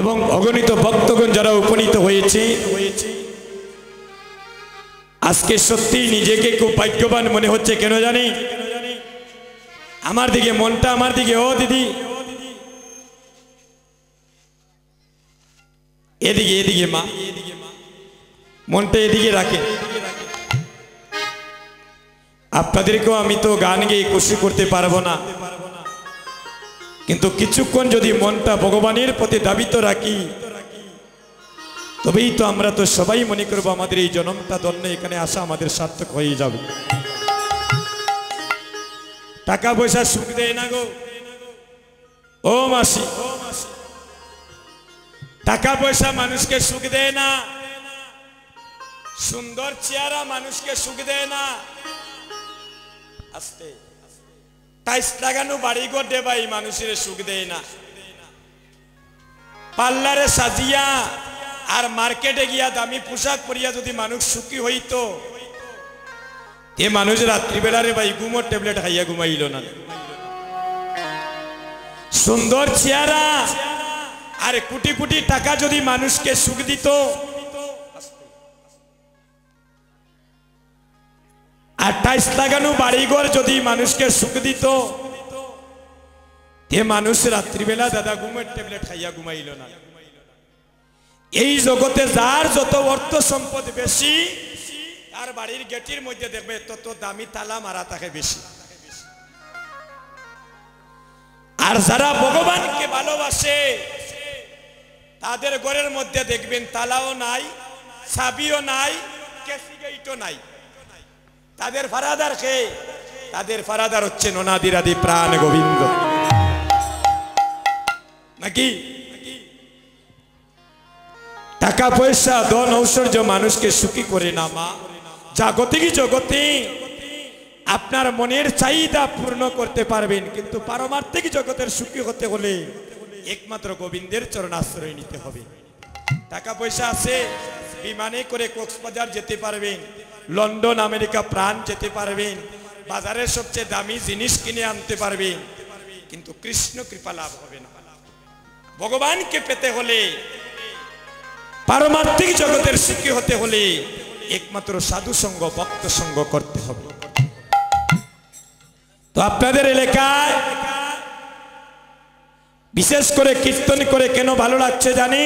এবং অগণিত ভক্তগণ যারা উপনীত হয়েছে, আজকে সত্যি নিজেকে খুব ভাগ্যবান মনে হচ্ছে। কেন জানি আমার দিকে মনটা, আমার দিকে, ও দিদি এদিকে, এদিকে মা, মনটা এদিকে রাখে। আপনাদেরকেও আমি তো গান গেয়ে খুশি করতে পারবো না, কিন্তু কিছুক্ষণ যদি মনটা ভগবানের প্রতি দাবিত রাখি, তবেই তো আমরা তো সবাই মনে করবো আমাদের এই জন্মটা ধন্য, এখানে আসা আমাদের সার্থক হয়ে যাবে। টাকা পয়সা সুখ দেয় না গো ও মাসি, টাকা পয়সা মানুষকে সুখ দেয় না, সুন্দর চেহারা মানুষকে সুখ দেয় না। আস্তে টাইস লাগানো বাড়িঘর দেবাই মানুষের সুখ দেয় না। পার্লারে সাজিয়া আর মার্কেটে গিয়া দামি পোশাক পরিয়া যদি মানুষ সুখী হইতো, এ মানুষ রাত্রিবেলারে ভাই ঘুমোর ট্যাবলেট খাইয়া ঘুমাইল না। সুন্দর চেহারা আর কোটি কোটি টাকা যদি মানুষকে সুখ দিত, আর টাইস লাগানো বাড়িঘর যদি মানুষকে সুখ দিত, এ মানুষ রাত্রিবেলা দাদা ঘুমের ট্যাবলেট খাইয়া ঘুমাইল না। এই জগতে যার যত অর্থ সম্পদ বেশি, তার বাড়ির গেটের মধ্যে দেখবে তত দামি তালা মারা থাকে বেশি। আর যারা ভগবানকে ভালোবাসে, তাদের ঘরের মধ্যে দেখবেন তালাও নাই, চাবিও নাই, কেসি গেটও নাই। তাদের ফারাদার কে? তাদের ফারাদার হচ্ছে ননাদিরাদি প্রাণ গোবিন্দ, নাকি? টাকা পয়সা ধন ঐশ্বর্য মানুষকে সুখী করে না মা। জাগতিক জগতে আপনার মনের চাহিদা পূর্ণ করতে পারবেন, কিন্তু পারমার্থিক জগতের সুখী হতে হলে একমাত্র গোবিন্দের চরণ আশ্রয় নিতে হবে। টাকা পয়সা আছে, বিমানে করে কক্সবাজার যেতে পারবেন, লন্ডন আমেরিকা ফ্রান্স যেতে পারবেন, বাজারের সবচেয়ে দামি জিনিস কিনে আনতে পারবেন, কিন্তু কৃষ্ণ কৃপা লাভ হবে না। ভগবানকে পেতে হলে, পারমার্থিক জগতের সুখী হতে হলে একমাত্র সাধু সঙ্গ, ভক্ত সঙ্গ করতে হবে। তো আপনাদের এলাকায় বিশেষ করে কীর্তন করে কেন ভালো লাগছে জানি?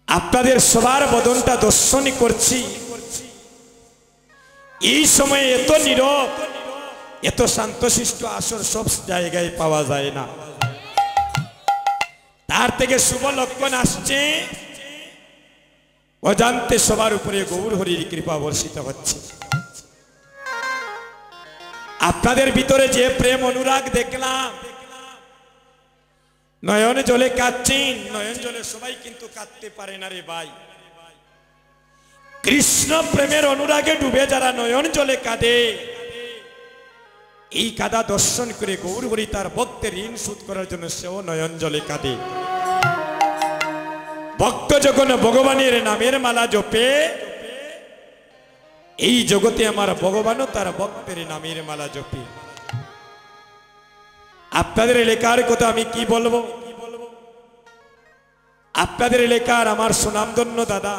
আপনাদের সবার বদনটা দর্শনই করছি। এই সময়ে এত নীরব, এত শান্তশিষ্ট আসর সব জায়গায় পাওয়া যায় না। তার থেকে শুভ লক্ষণ আসছে, অজান্তে সবার উপরে গৌর হরির কৃপা বর্ষিত হচ্ছে। আপনাদের ভিতরে যে প্রেম অনুরাগ দেখলাম, নয়ন জলে কাঁদছেন, নয়ন জলে সবাই কিন্তু কাঁদতে পারে না রে ভাই। কৃষ্ণ প্রেমের অনুরাগে ডুবে যারা নয়ন জলে কাঁদে, এই কাদা দর্শন করে গৌর হরি তার ভক্তের ঋণ শোধ করার জন্য সেও নয়ন জলে কাঁদে। ভক্ত যখন ভগবানের নামের মালা জপে, এই জগতে আমার ভগবানও তার ভক্তের নামের মালা জপে। আপনাদের এলাকার কথা আমি কি বলবো? আপনাদের এলাকার আমার সুনামধন্য দাদা,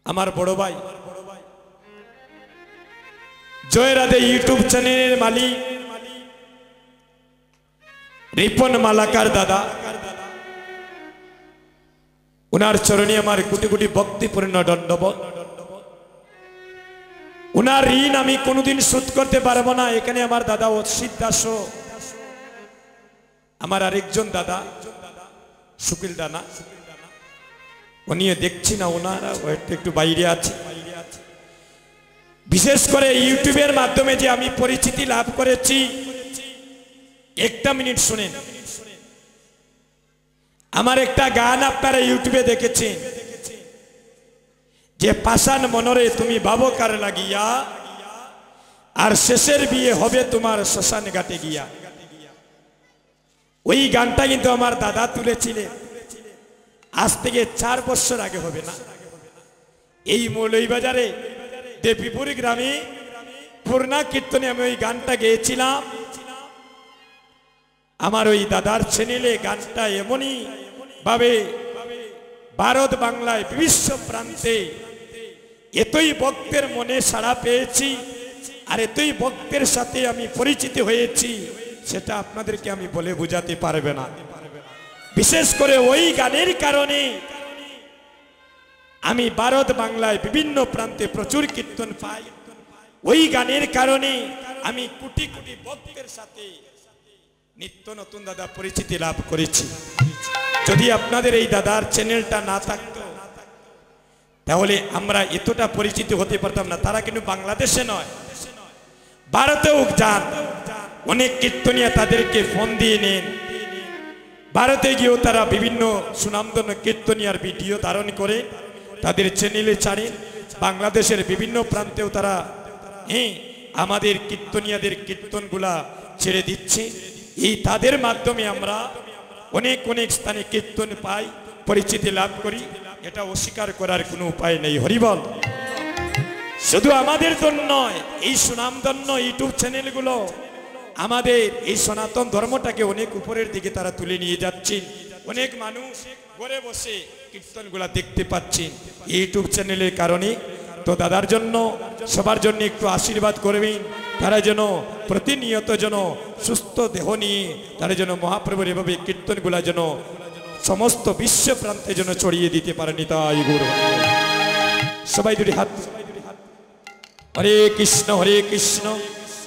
আমার বড় ভাই, জয় রাধে ইউটিউব চ্যানেলের মালিক রিপন মালাকার দাদা, উনার চরণে আমার কোটি কোটি ভক্তিপূর্ণ দণ্ডবত। উনার ঋণ আমি কোনোদিন শোধ করতে পারবো না। এখানে আমার দাদা অসিত দাস, আমার আরেকজন দাদা সুকিল দানা, উনিও দেখছি না, ওনারা একটু বাইরে আছে। বিশেষ করে ইউটিউবের মাধ্যমে যে আমি পরিচিতি লাভ করেছি, একটা মিনিট শুনেন। আমার একটা গান আপনারা ইউটিউবে দেখেছেন, যে পাষাণ মনরে তুমি ভাবো কার লাগিয়া, আর শেষের বিয়ে হবে তোমার শ্মশান ঘাটে গিয়া। ওই গানটা কিন্তু আমার দাদা তুলেছিলেন, আজ থেকে 4 বছর আগে হবে না। এই মৌলভীবাজারে দেবীপুর গ্রামে পূর্ণা কীর্তনে আমি ওই গানটা গেয়েছিলাম। আমার ওই দাদার চ্যানেলে গানটা এমনই ভাবে ভারত বাংলায় বিশ্ব প্রান্তে এতই ভক্তের মনে সাড়া পেয়েছি, আর এতই ভক্তের সাথে আমি পরিচিত হয়েছি, সেটা আপনাদেরকে আমি বলে বোঝাতে পারবে না। বিশেষ করে ওই গানের কারণে আমি ভারত বাংলায় বিভিন্ন প্রান্তে প্রচুর কীর্তন পাই। ওই গানের কারণে আমি কোটি কোটি ভক্তের সাথে নিত্য নতুন দাদা পরিচিতি লাভ করেছি। যদি আপনাদের এই দাদার চ্যানেলটা না থাকতো তাহলে আমরা এতটা পরিচিত হতে পারতাম না। তারা কিন্তু বাংলাদেশে নয়, ভারতেও যান, অনেক কীর্তনিয়া তাদেরকে ফোন দিয়ে নেন। ভারতে গিয়েও তারা বিভিন্ন সুনামধন্য কীর্তনিয়ার ভিডিও ধারণ করে তাদের চ্যানেলে ছাড়েন। বাংলাদেশের বিভিন্ন প্রান্তেও তারা আমাদের কীর্তনিয়াদের কীর্তনগুলা ছেড়ে দিচ্ছে। এই তাদের মাধ্যমে আমরা অনেক অনেক স্থানে কীর্তন পাই, পরিচিতি লাভ করি। এটা অস্বীকার করার কোনো উপায় নেই। হরিবল। শুধু আমাদের জন্য নয়, এই সুনামধন্য ইউটিউব চ্যানেলগুলো আমাদের এই সনাতন ধর্মটাকে অনেক উপরের দিকে তারা তুলে নিয়ে যাচ্ছেন। অনেক মানুষ ঘরে বসে কীর্তনগুলা দেখতে পাচ্ছেন ইউটিউব চ্যানেলের কারণে। তো দাদার জন্য সবার জন্য একটু আশীর্বাদ করবেন, তারা যেন প্রতিনিয়ত যেন সুস্থ দেহ নিয়ে তারা যেন মহাপ্রভুর এভাবে কীর্তনগুলা যেন সমস্ত বিশ্ব প্রান্তে যেন ছড়িয়ে দিতে পারেন। তাই গুরু সবাই দুটি হাত। হরে কৃষ্ণ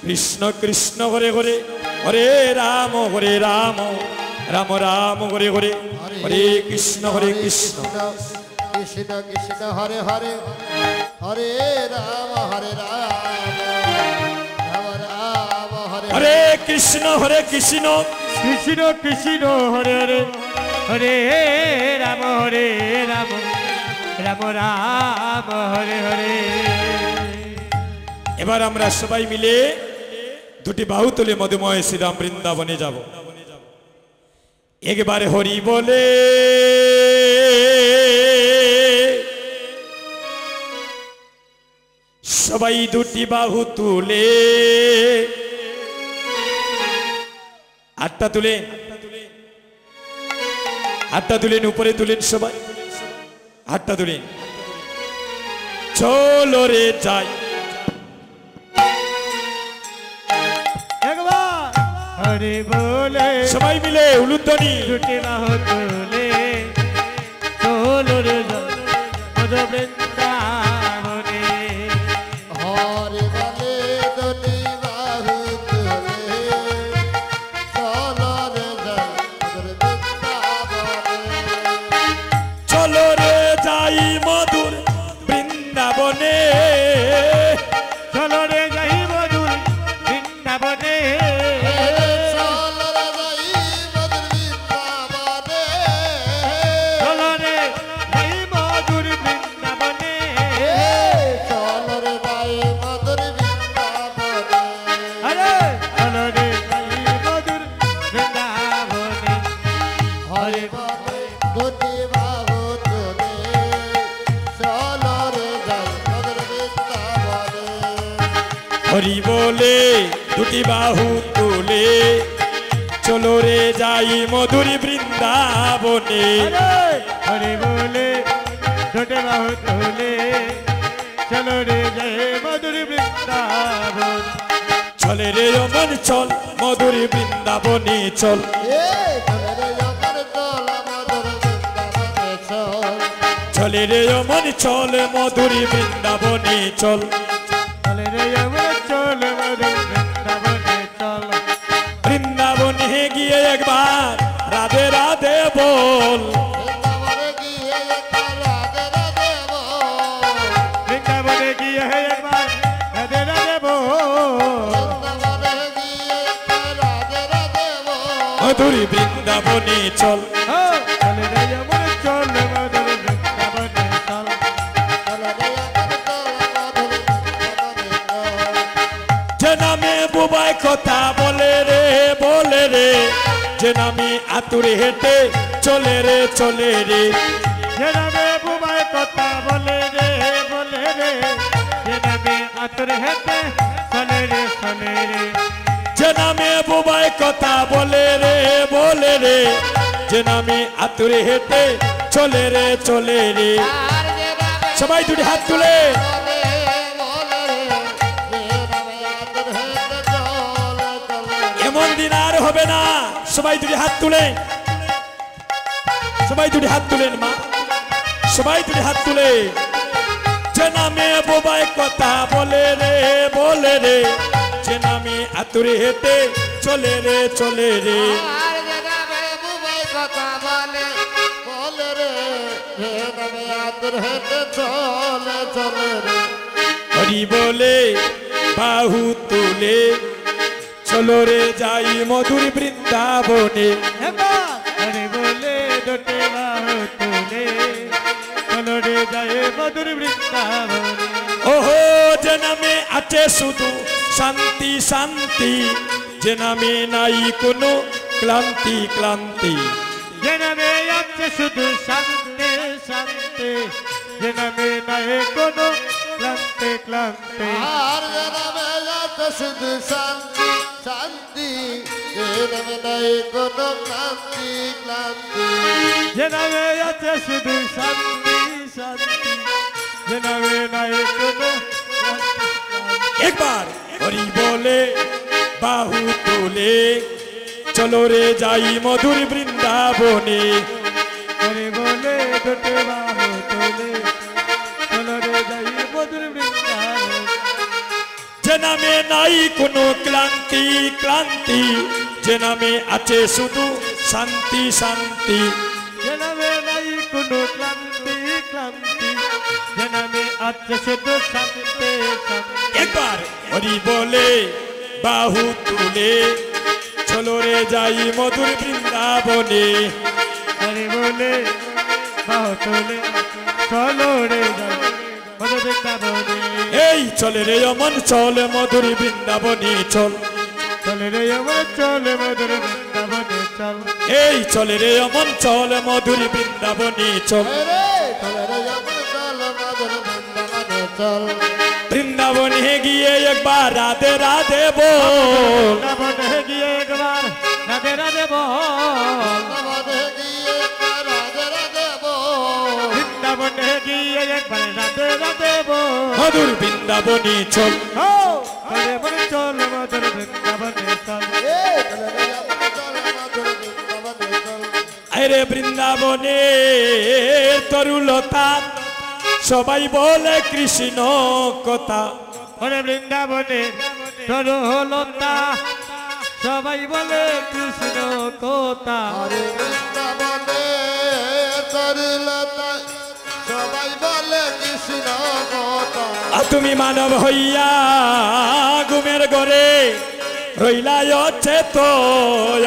কৃষ্ণ কৃষ্ণ হরে হরে, হরে রাম রাম রাম হরে হরে, হরে কৃষ্ণ কৃষ্ণ কৃষ্ণ হরে হরে, হরে রাম রাম রাম হরে হরে কৃষ্ণ কৃষ্ণ কৃষ্ণ হরে হরে, হরে রাম রাম রাম হরে হরে। এবার আমরা সবাই মিলে দুটি বাহু তুলে মধুময় শ্রীরাম বৃন্দাবনে যাব। একবারে হরি বলে সবাই দুটি বাহু তুলে, হাতটা তুলেন, হাতটা তুলেন, উপরে তুলেন, সবাই হাতটা তুলেন। চলো রে যাই, একবার হরে বলে সবাই মিলে উলুধ্বনি। দুটি বাহু তুলে চলো রে মধু বৃন্দাবনে, হরে বলে দুটি বাহু তুলে চলো রে চলো রে যাই মধুর বৃন্দাবনে, চলো রে যাই মধুর বৃন্দাবনে, চলো রে যাই মধুর বৃন্দাবনে, চলো রে যাই মধুর বৃন্দাবনে, আরে চলো রে যাই মধুর বৃন্দাবনে, হরে বলে দুটি বাহু তুলে চলো রে যাই মধুর বৃন্দাবনে, হরি বলে দুটি বাহু তুলে চলো রে যাই মধুর বৃন্দাবনে, হরে বলে দুটি বাহু তুলে চলো রে যাই মধুর বৃন্দাবন, চলে রে অমন চল মধুর বৃন্দাবনে চল, চলে রে আমার চল মধুর বৃন্দাবনে চল, চলে রে অমন চল চলে রে মধুর বৃন্দাবনে চল, বৃন্দাবনে গিয়ে একবার রাধে রাধে বল, বৃন্দাবনে গিয়ে একবার রাধে রাধে বল, বৃন্দাবনে গিয়ে একবার রাধে রাধে বল, বৃন্দাবনে গিয়ে একবার রাধে রাধে বল, মধুর বৃন্দাবনে চল, চলে রে আমার চল মধুর বৃন্দাবনে চল, চলে রে আমার চল মধুর বৃন্দাবনে চল, যে নামে বুবাই কথা বলে রে যে নামে আতুরে হেঁটে চলে রে যে নামে বুবাই কথা বলে রে যে নামে আতর হেতে চলে আতুরে হেঁটে চলে রে চলে রে সবাই দুটি হাত তুলে এমন দিন আর হবে না সবাই দুটি হাত তুলে সবাই দুটি হাত তুলেন মা সবাই দুটি হাত তুলে যে নামে বোবাই কথা বলে রে যে নামে আতুরে হেঁটে চলে রে চলে রে হরি বলে বাহু তুলে চলো রে যাই মধুর বৃন্দাবনে হরি বলে দুটি বাহু তুলে চলো রে যাই মধুর বৃন্দাবনে ওহো যে নামে আছে শুধু শান্তি শান্তি যে নামে নাই কোনো ক্লান্তি ক্লান্তি যে নামে আছে শুধু শান্তি শান্তি যে নামে নাই কোনো ক্লান্তি ক্লান্তি আর যে নামে আছে শুধু শান্তি শান্তি যে নামে নাই কোনো ক্লান্তি ক্লান্তি যে নামে আছে শুধু শান্তি শান্তি যে নামে নাই কোনো একবার হরি বলে বাহু তুলে চলো রে যাই মধুর বৃন্দাবনে হরি বলে দুটি বাহু তুলে চলো রে যাই মধুর বৃন্দাবনে যে নামে নাই কোনো ক্লান্তি ক্লান্তি যে নামে আছে শুধু শান্তি শান্তি যে নামে নাই কোনো ক্লান্তি ক্লান্তি যে নামে আছে শুধু শান্তি শান্তি একবার হরি বলে বাহু তুলে চলো রে যাই মধুর বৃন্দাবনে হরি বলে বাহু তুলে চলো রে যাই মধুর বৃন্দাবনে এই চলে রে অমন চল মধুর বৃন্দাবনে চল চলে রে আমার চলে মধুর বৃন্দাবনে চল এই চলে রে অমন চল মধুর বৃন্দাবনে চল বৃন্দাবনে গিয়ে একবার রাধে রাধে বল বৃন্দাবনে গিয়ে একবার রাধে রাধে বল বৃন্দাবনে গিয়ে একবার রাধে রাধে বল মধুর বৃন্দাবনে চল চলে বলে চল মধুর বৃন্দাবনে চল আরে বৃন্দাবনে তরুলতা সবাই বলে কৃষ্ণ কথা ওরে বৃন্দাবনে তরুলতা সবাই বলে কৃষ্ণ কথা সবাই বলে কৃষ্ণ কথা আর তুমি মানব হইয়া ঘুমের ঘরে রইলা চেতন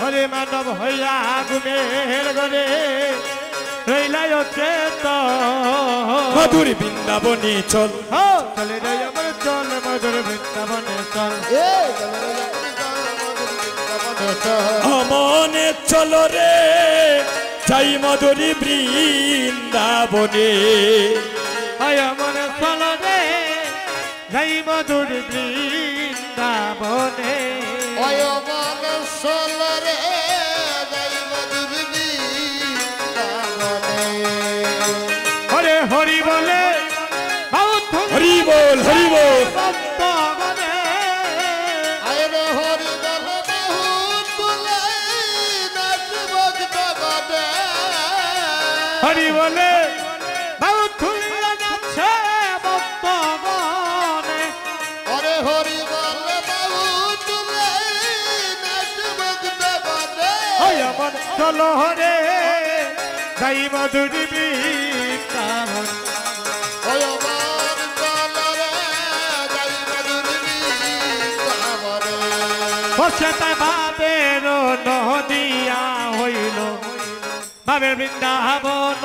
হরে মানব হইয়া ঘুমের ঘরে রইলাই চেত মধুর বৃন্দাবনে চল চলে যাই আমার চল মধুর বৃন্দাবনে চল মনে চলো রে যাই মধুর বৃন্দাবনে হয় আমার চল রে যাই মধুর বৃন্দাবনে হরে হরি বলে হরি বল হরি বল হরি বলে বাবু খুলিয়া যাচ্ছে বর্তমানে হরি বলে বাবু তুলে ওই আমার চলো হরে যাই মধুর বৃন্দাবন বসেতে বাবের নদিয়া হইল বাবের বৃন্দাবন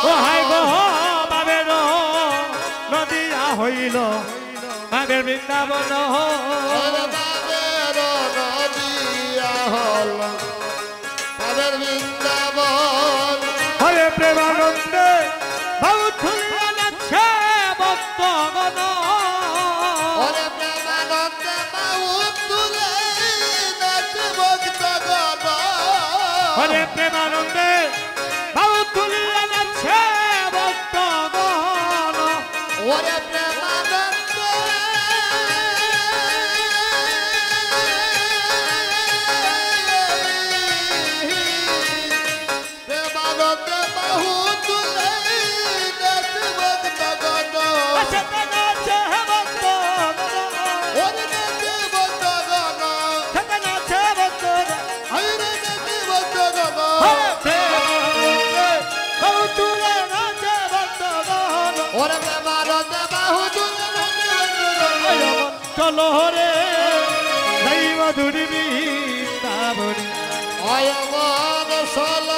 ও হাই গো বাবের নদিয়া হইল বাবের বৃন্দাবন হরে প্রেমানন্দে বাবু খুলিয়া যাচ্ছে ভক্তগণ হরে প্রেমানন্দে বাউ তুলিয়া যাচ্ছে ভক্তগণ ওরে প্রেমানন্দে প্রেমানন্দে বাহু তুলে নাচে ভক্তগণ সেটা নাচে ভক্তগণ ওরে নাচে ভক্তগণ সেটা নাচে ভক্তগণ আরে নাচে ভক্তগণ হরে প্রেমানন্দে বাউ তুলে নাচে ভক্তগণ ওরে প্রেমানন্দে বাহু তুলে নাচে ভক্তগণ চলো হরে দৈব দুর্বৃন্দাবনে অয়মন সল